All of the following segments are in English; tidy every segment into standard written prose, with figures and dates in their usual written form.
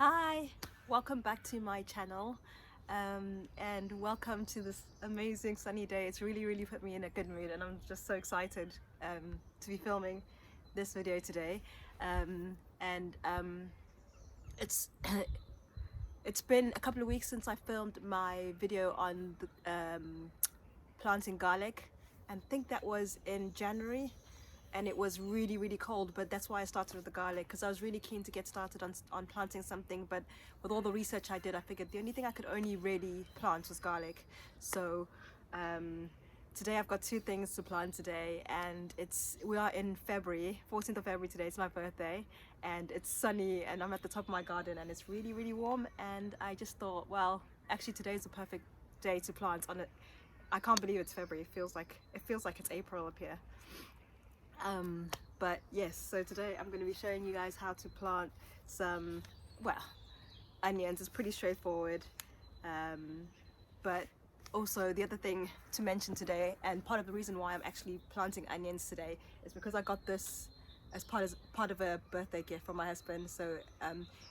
Hi, welcome back to my channel, and welcome to this amazing sunny day. It's really put me in a good mood, and I'm just so excited to be filming this video today. And it's it's been a couple of weeks since I filmed my video on planting garlic, and I think that was in January. And it was really cold, but that's why I started with the garlic, because I was really keen to get started on planting something. But with all the research I did, I figured the only thing I could only really plant was garlic. So today I've got two things to plant today, and we are in February, 14th of February today. It's my birthday, and it's sunny, and I'm at the top of my garden, and it's really warm. And I just thought, well, actually today is the perfect day to plant on it. I can't believe it's February. It feels like it's April up here. But yes, so today I'm going to be showing you guys how to plant some, well, onions. It's pretty straightforward, but also the other thing to mention today, and part of the reason why I'm actually planting onions today, is because I got this as part of a birthday gift from my husband. So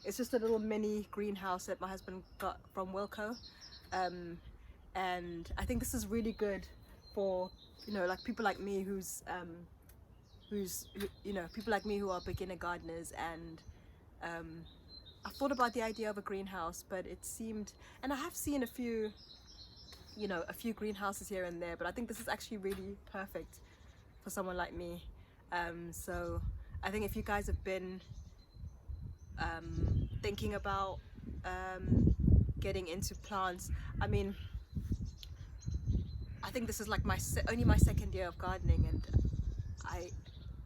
it's just a little mini greenhouse that my husband got from Wilko, and I think this is really good for, like people like me people like me who are beginner gardeners. And I thought about the idea of a greenhouse, but it seemed, and I have seen a few greenhouses here and there, but I think this is actually really perfect for someone like me. So I think if you guys have been thinking about getting into plants, I think this is like only my second year of gardening, and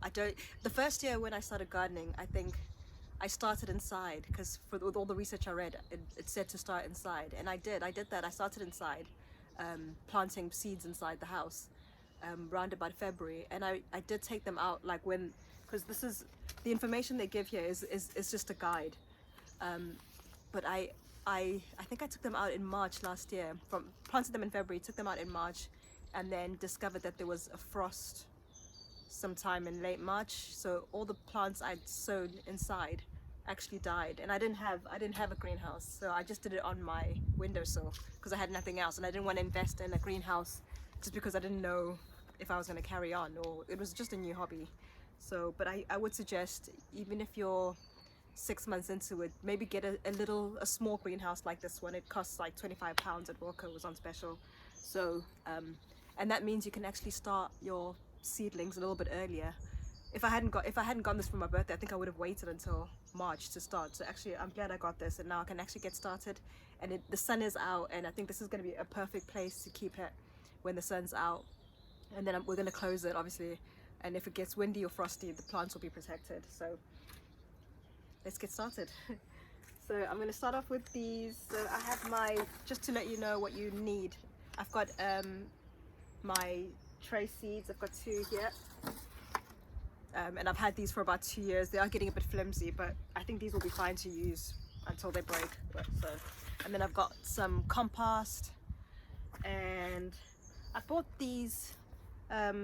I don't. The first year when I started gardening, I think I started inside, because with all the research I read, it said to start inside, and I did that. I started inside, planting seeds inside the house, around about February, and I did take them out, like because this is the information they give here is just a guide, but I think I took them out in March last year. Planted them in February, took them out in March, and then discovered that there was a frost sometime in late March, so all the plants I'd sown inside actually died. And I didn't have a greenhouse, so I just did it on my windowsill because I had nothing else, and I didn't want to invest in a greenhouse just because I didn't know if I was going to carry on, or it was just a new hobby. So but I would suggest, even if you're 6 months into it, maybe get a small greenhouse like this one. It costs like £25 at Wilko. It was on special. So and that means you can actually start your seedlings a little bit earlier. If I hadn't gotten this for my birthday, I think I would have waited until March to start. So actually I'm glad I got this, and now I can actually get started. And the sun is out, and I think this is going to be a perfect place to keep it when the sun's out. And then we're going to close it, obviously, and if it gets windy or frosty, the plants will be protected. So let's get started. So I'm going to start off with these. So I have just to let you know what you need, I've got my tray seeds. I've got two here, and I've had these for about 2 years. They are getting a bit flimsy, but I think these will be fine to use until they break. And then I've got some compost, and I bought these at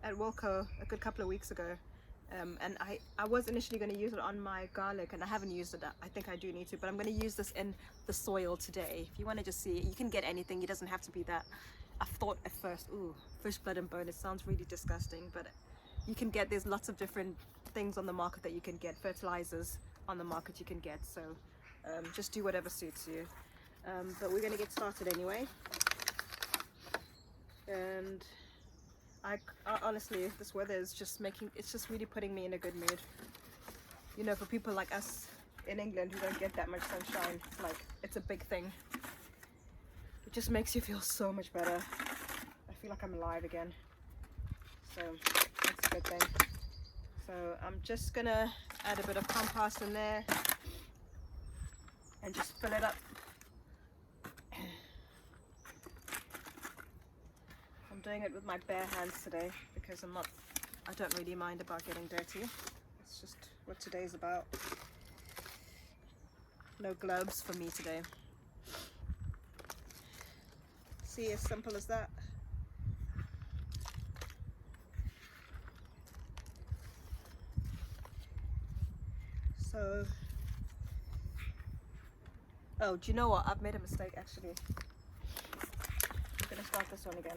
Wilko a good couple of weeks ago. And I was initially going to use it on my garlic, and I haven't used it. I think I do need to, but I'm going to use this in the soil today. If you want to just see it, you can get anything. It doesn't have to be that. I thought at first, ooh, fish blood and bone, it sounds really disgusting, but there's lots of different things on the market that you can get, fertilizers on the market you can get. So just do whatever suits you. But we're going to get started anyway. And I honestly, this weather is it's just really putting me in a good mood. For people like us in England who don't get that much sunshine, like, it's a big thing. It just makes you feel so much better. I feel like I'm alive again. So that's a good thing. So I'm just gonna add a bit of compost in there and just fill it up. I'm doing it with my bare hands today because I don't really mind about getting dirty. It's just what today's about. No gloves for me today. See, as simple as that. So Oh, do you know what? I've made a mistake actually. I'm gonna start this one again.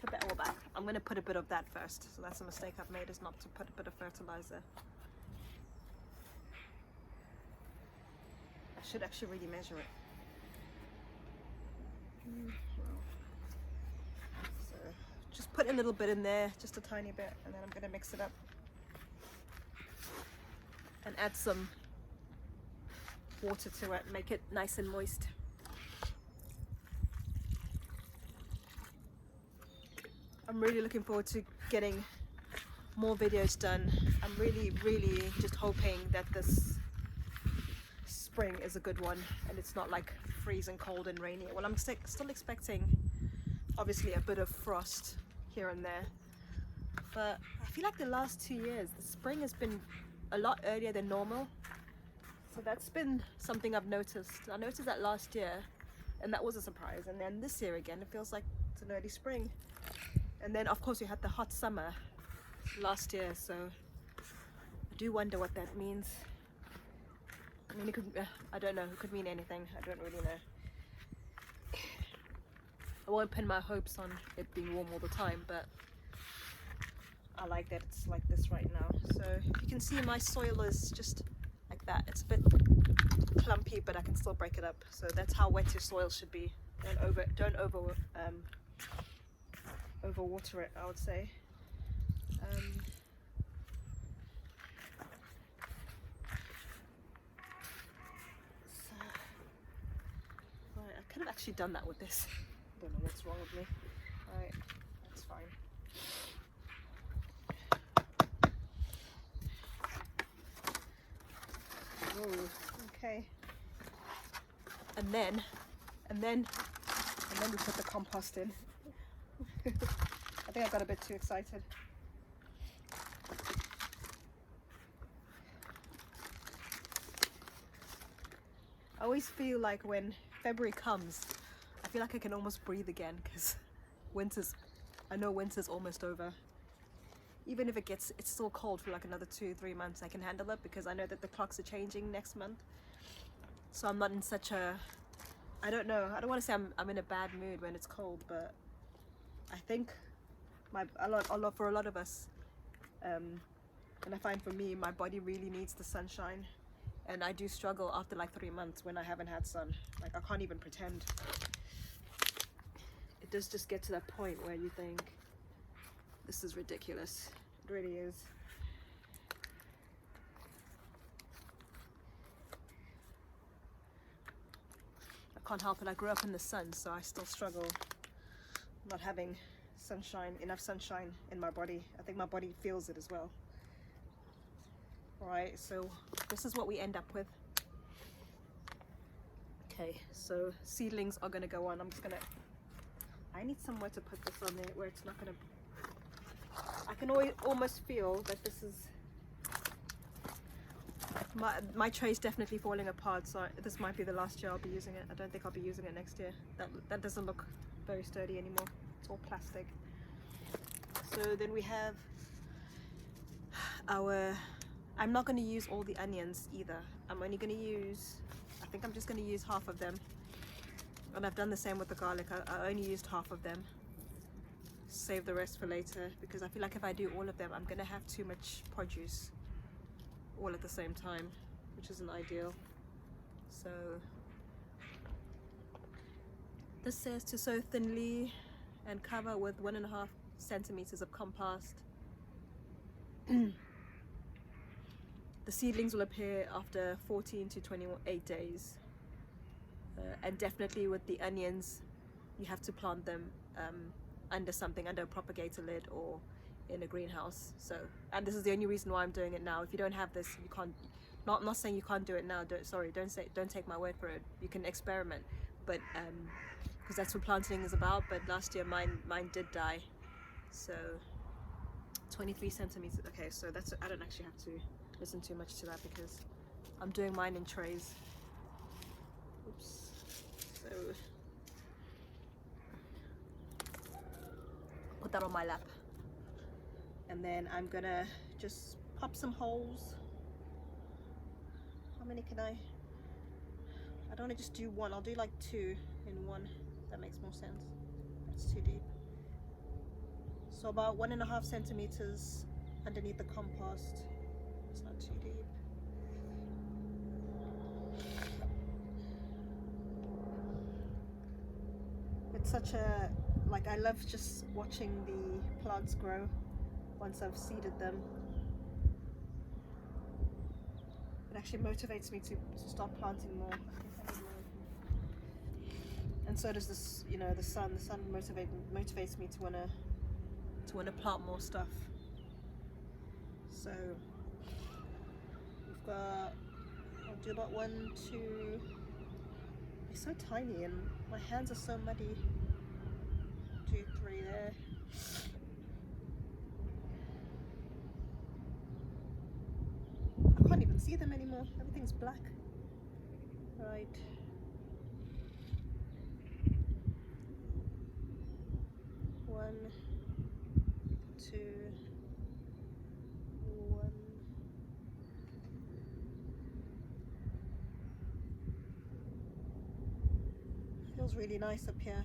Put that all back. I'm gonna put a bit of that first. So that's a mistake I've made, is not to put a bit of fertilizer. I should actually really measure it. Well, so just put a little bit in there, just a tiny bit, and then I'm gonna mix it up and add some water to it, make it nice and moist. I'm really looking forward to getting more videos done. I'm really just hoping that this spring is a good one and it's not like freezing cold and rainy. Well, I'm still expecting obviously a bit of frost here and there, but I feel like the last 2 years the spring has been a lot earlier than normal. So that's been something I've noticed. I noticed that last year and that was a surprise, and then this year again it feels like it's an early spring. And then of course we had the hot summer last year, so I do wonder what that means. I mean, it could, I don't know, it could mean anything. I don't really know. I won't pin my hopes on it being warm all the time, but I like that it's like this right now. So you can see my soil is just like that. It's a bit clumpy, but I can still break it up. So that's how wet your soil should be. Don't overwater it, I would say. Right, I could have actually done that with this. I don't know what's wrong with me. Alright, that's fine. Ooh, okay. And then we put the compost in. I think I got a bit too excited. I always feel like when February comes, I feel like I can almost breathe again, because I know winter's almost over. Even if it's still cold for like another 2-3 months, I can handle it, because I know that the clocks are changing next month. So I'm not in such a, I don't know, I don't want to say I'm in a bad mood when it's cold, but I think for a lot of us, and I find for me, my body really needs the sunshine, and I do struggle after like 3 months when I haven't had sun. Like, I can't even pretend. It does just get to that point where you think, this is ridiculous. It really is. I can't help it, I grew up in the sun, so I still struggle not having enough sunshine in my body. I think my body feels it as well. Right, so this is what we end up with. Okay, so seedlings are gonna go on. I need somewhere to put this on there where it's not gonna, I can almost feel that this is, my tray is definitely falling apart, so this might be the last year I'll be using it. I don't think I'll be using it next year. That doesn't look very sturdy anymore. It's all plastic. So then we have I'm not going to use all the onions either. I'm only going to use, I think I'm just going to use half of them. And I've done the same with the garlic. I only used half of them. Save the rest for later, because I feel like if I do all of them, I'm going to have too much produce all at the same time, which isn't ideal. So this says to sow thinly and cover with 1.5 centimeters of compost. The seedlings will appear after 14 to 28 days. And definitely with the onions, you have to plant them under a propagator lid or in a greenhouse. So, and this is the only reason why I'm doing it now. If you don't have this, you can't. Not saying you can't do it now. Don't take my word for it. You can experiment, but because that's what planting is about. But last year mine did die. So 23 centimeters. Okay, so that's, I don't actually have to listen too much to that because I'm doing mine in trays. Oops. So put that on my lap, and then I'm gonna just pop some holes. How many can I? don't want to just do one. I'll do like 2 in one. That makes more sense. That's too deep. So about 1.5 centimeters underneath the compost. It's not too deep. It's such a, like, I love just watching the plants grow once I've seeded them. It actually motivates me to start planting more. And so does this, you know, the sun. The sun motivates me to wanna plant more stuff. So we've got, I'll do about 1, 2. It's so tiny and my hands are so muddy. 2, 3 there. I can't even see them anymore. Everything's black. Right. One, 2, 1. Feels really nice up here.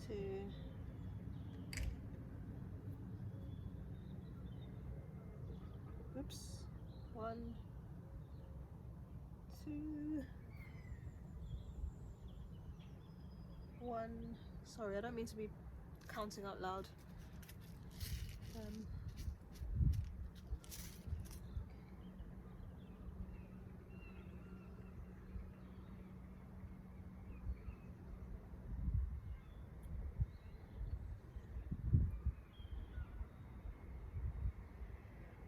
Two. Oops. 1, 2. 1. Sorry, I don't mean to be counting out loud.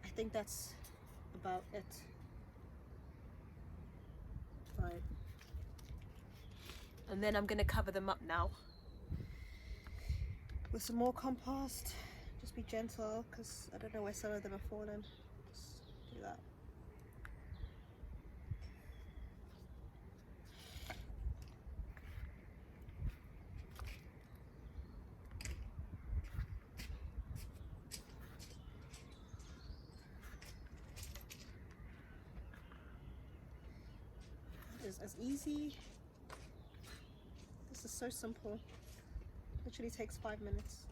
I think that's about it. Right. And then I'm gonna cover them up now with some more compost. Just be gentle, because I don't know where some of them are falling. Just do that. It is as easy. This is so simple. Literally takes 5 minutes.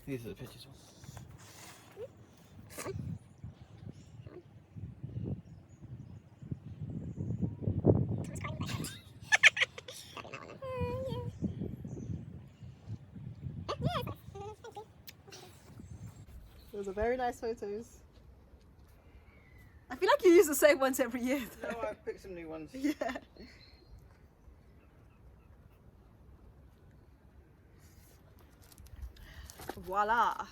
These are the pictures. Those are very nice photos. I feel like you use the same ones every year though. No, I've picked some new ones. Yeah. Voila.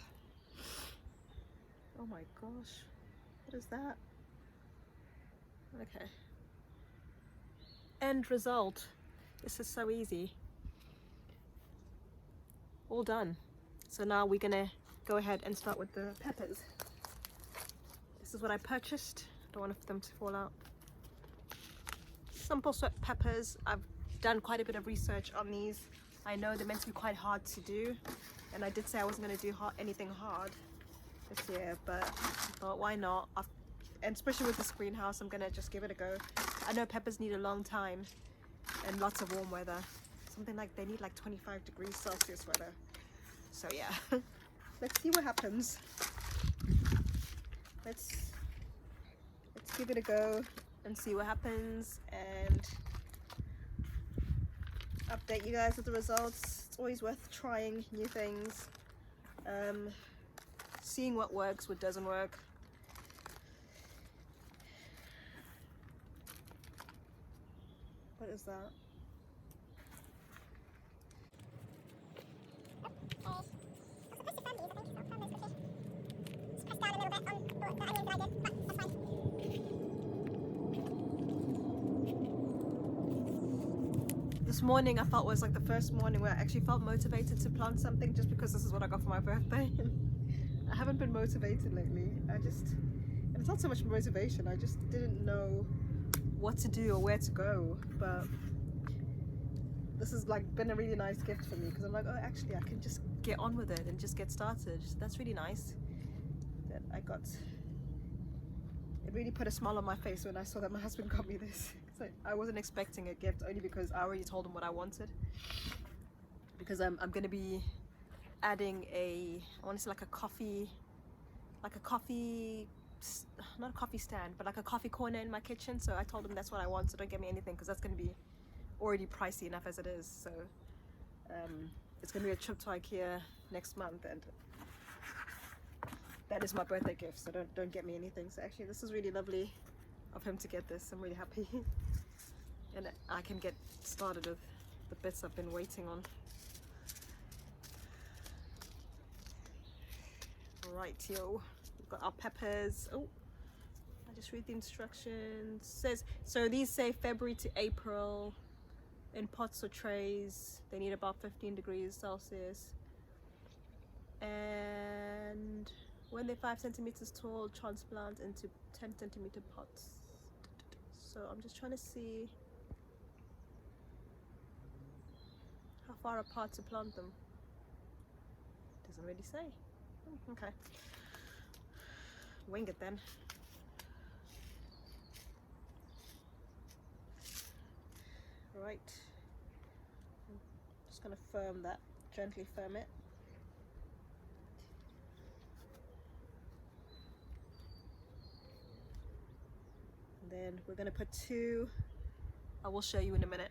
Oh my gosh. What is that? Okay. End result. This is so easy. All done. So now we're gonna go ahead and start with the peppers. This is what I purchased. Don't want them to fall out. Simple sweat peppers. I've done quite a bit of research on these. I know they're meant to be quite hard to do, and I did say I wasn't going to do anything hard this year, but I thought why not? And especially with this greenhouse, I'm going to just give it a go. I know peppers need a long time and lots of warm weather. Something like they need like 25 degrees Celsius weather. So yeah, let's see what happens. Let's give it a go and see what happens and update you guys with the results. It's always worth trying new things, seeing what works, what doesn't work. What is that? this morning I felt was like the first morning where I actually felt motivated to plant something, just because this is what I got for my birthday. I haven't been motivated lately. And it's not so much motivation, I just didn't know what to do or where to go. But this has like been a really nice gift for me, because I'm like, oh, actually I can just get on with it and just get started. That's really nice that I got. It really put a smile on my face when I saw that my husband got me this. So I wasn't expecting a gift, only because I already told him what I wanted. Because I'm going to be adding I want to say like a coffee, not a coffee stand, but like a coffee corner in my kitchen. So I told him that's what I want, so don't get me anything, because that's going to be already pricey enough as it is. So it's going to be a trip to IKEA next month, and that is my birthday gift, so don't get me anything. So actually this is really lovely of him to get this. I'm really happy. And I can get started with the bits I've been waiting on. Right, yo, we've got our peppers. Oh, I just read the instructions. It says, so these say February to April in pots or trays. They need about 15 degrees Celsius. And when they're 5 centimeters tall, transplant into 10 centimeter pots. So I'm just trying to see how far apart to plant them. Doesn't really say. Okay. Wing it then. Right. I'm just gonna firm that, gently firm it. Then we're gonna put 2. I will show you in a minute.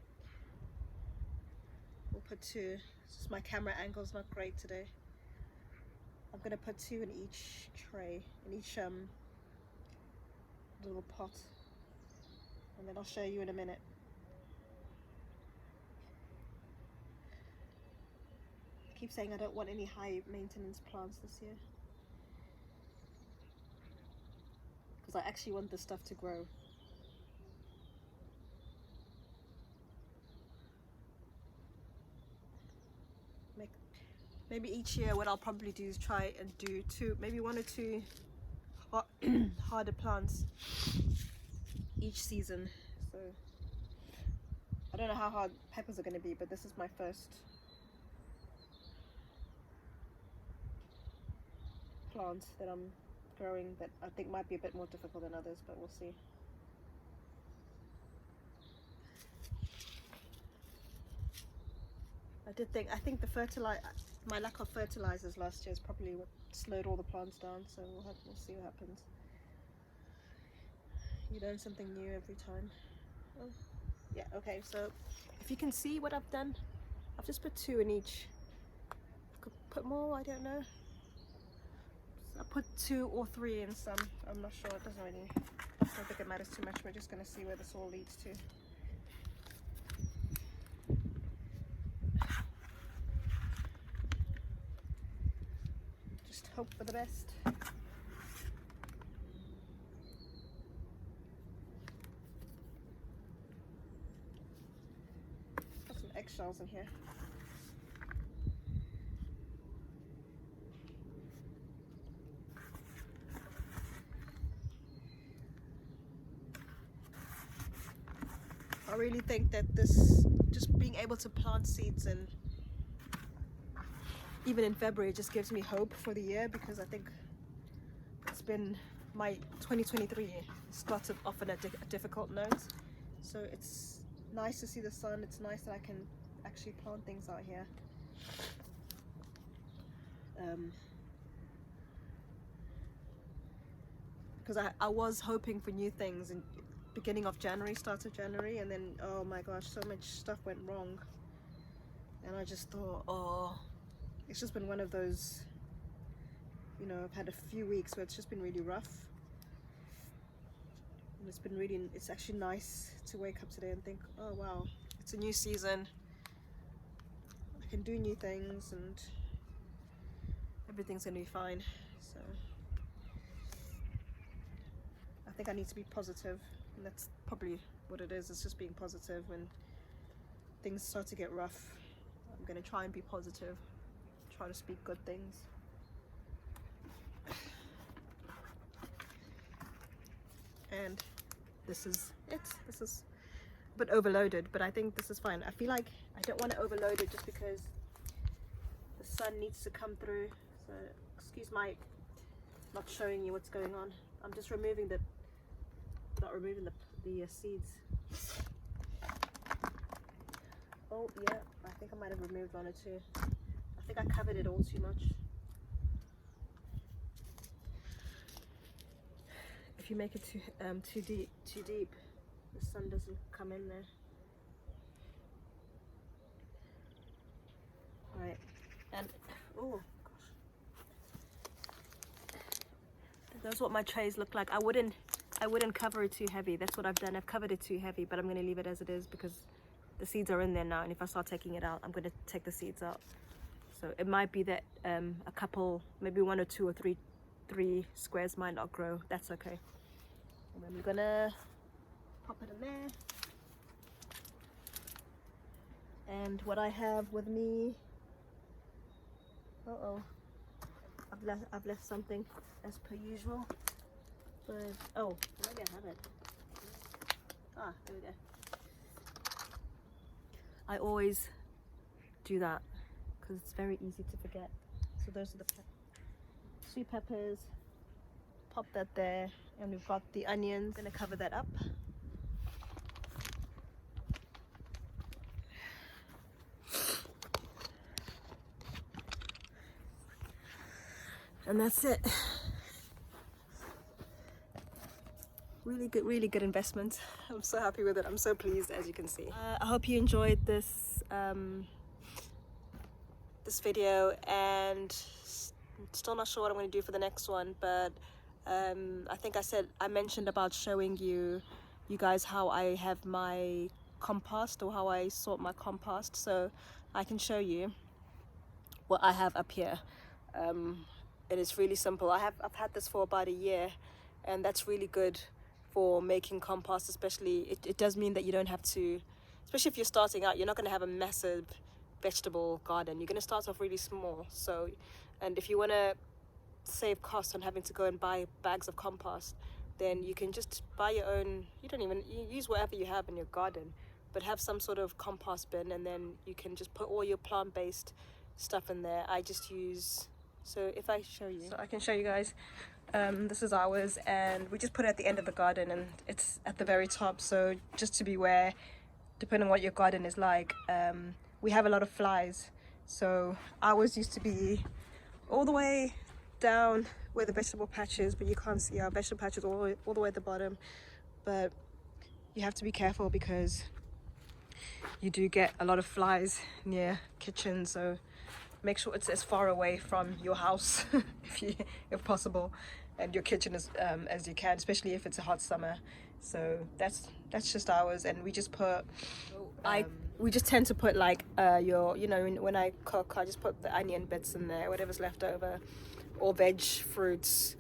We'll put 2. Just my camera angle's not great today. I'm gonna put 2 in each tray, in each little pot, and then I'll show you in a minute. I keep saying I don't want any high maintenance plants this year, because I actually want this stuff to grow. Maybe each year what I'll probably do is try and do 2, maybe 1 or 2 harder plants each season. So I don't know how hard peppers are going to be, but this is my first plant that I'm growing that I think might be a bit more difficult than others, but we'll see. I think my lack of fertilizers last year is probably what slowed all the plants down, so we'll see what happens. You learn something new every time. Oh, yeah, okay, so if you can see what I've done, I've just put 2 in each. Could put more, I don't know. So I put 2 or 3 in some, I'm not sure, I don't think it matters too much. We're just going to see where this all leads to. Just hope for the best. Got some eggshells in here. I really think that this, just being able to plant seeds, and even in February, just gives me hope for the year, because I think it's been, my 2023 started off on a difficult note. So it's nice to see the sun. It's nice that I can actually plant things out here. Because I was hoping for new things in beginning of January, start of January, and then oh my gosh, so much stuff went wrong, and I just thought, oh, it's just been one of those, you know, I've had a few weeks where it's just been really rough, and it's actually nice to wake up today and think, oh wow, it's a new season, I can do new things, and everything's gonna be fine. So I think I need to be positive, and that's probably what it is. It's just being positive and things start to get rough, I'm gonna try and be positive, try to speak good things. And this is it. This is a bit overloaded, but I think this is fine. I feel like I don't want to overload it just because the sun needs to come through. So excuse my not showing you what's going on. I'm just removing the seeds. Oh yeah, I think I might have removed one or two. I think I covered it all too much. If you make it too deep, the sun doesn't come in there. Right, and oh gosh, that's what my trays look like. I wouldn't cover it too heavy. That's what I've done. I've covered it too heavy, but I'm going to leave it as it is because the seeds are in there now, and if I start taking it out, I'm going to take the seeds out. So it might be that a couple, maybe 1 or 2 or 3 squares might not grow. That's okay. And then we're gonna pop it in there. And what I have with me, I've left something as per usual. But oh, maybe I have it. Ah, there we go. I always do that because it's very easy to forget. So those are the sweet peppers. Pop that there, and we've got the onions. I'm gonna cover that up. And that's it. Really good investment. I'm so happy with it. I'm so pleased, as you can see. I hope you enjoyed this this video, and still not sure what I'm going to do for the next one, but I think I mentioned about showing you guys how I have my compost, or how I sort my compost, so I can show you what I have up here. It is really simple. I've had this for about a year, and that's really good for making compost. Especially it does mean that you don't have to, especially if you're starting out, you're not going to have a massive vegetable garden. You're going to start off really small. So, and if you want to save costs on having to go and buy bags of compost, then you can just buy your own. You use whatever you have in your garden, but have some sort of compost bin, and then you can just put all your plant-based stuff in there. I just use, so if I show you, so I can show you guys. This is ours, and we just put it at the end of the garden, and it's at the very top. So just to be aware, depending on what your garden is like, we have a lot of flies. So ours used to be all the way down where the vegetable patch is, but you can't see our vegetable patches all the way at the bottom. But you have to be careful because you do get a lot of flies near kitchens. So make sure it's as far away from your house if possible, and your kitchen as you can, especially if it's a hot summer. So that's just ours, and we just put we just tend to put like when I cook, I just put the onion bits in there, whatever's left over, or veg, fruits.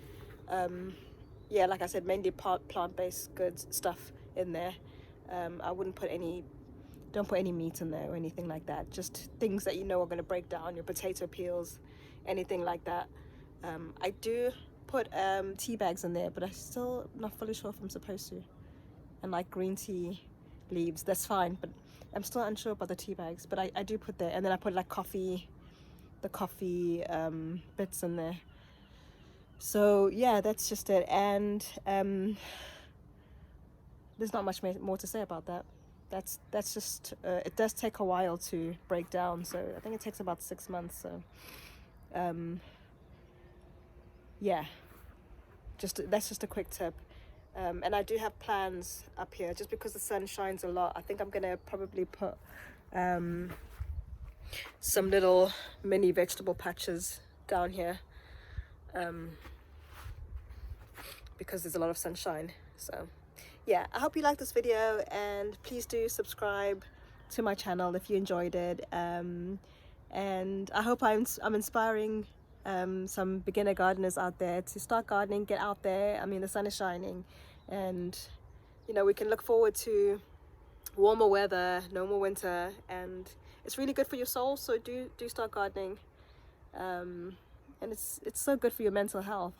Yeah, like I said, mainly plant-based goods stuff in there. I wouldn't put don't put any meat in there or anything like that. Just things that you know are going to break down, your potato peels, anything like that. I do put tea bags in there, but I'm still not fully sure if I'm supposed to. And like green tea leaves, that's fine, but I'm still unsure about the tea bags. But I do put there, and then I put like the coffee bits in there. So yeah, that's just it. And there's not much more to say about that. That's just it does take a while to break down, so I think it takes about 6 months. So yeah, that's just a quick tip. And I do have plans up here, just because the sun shines a lot. I think I'm gonna probably put some little mini vegetable patches down here, because there's a lot of sunshine. So yeah, I hope you liked this video, and please do subscribe to my channel if you enjoyed it. And I hope I'm inspiring some beginner gardeners out there to start gardening, get out there. I mean, the sun is shining, and we can look forward to warmer weather, no more winter, and it's really good for your soul. So do start gardening, and it's so good for your mental health.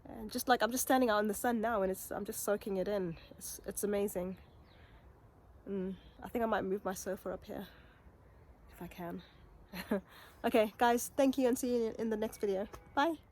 And just like I'm just standing out in the sun now, and I'm just soaking it in. It's amazing. I think I might move my sofa up here if I can. Okay, guys, thank you, and see you in the next video. Bye.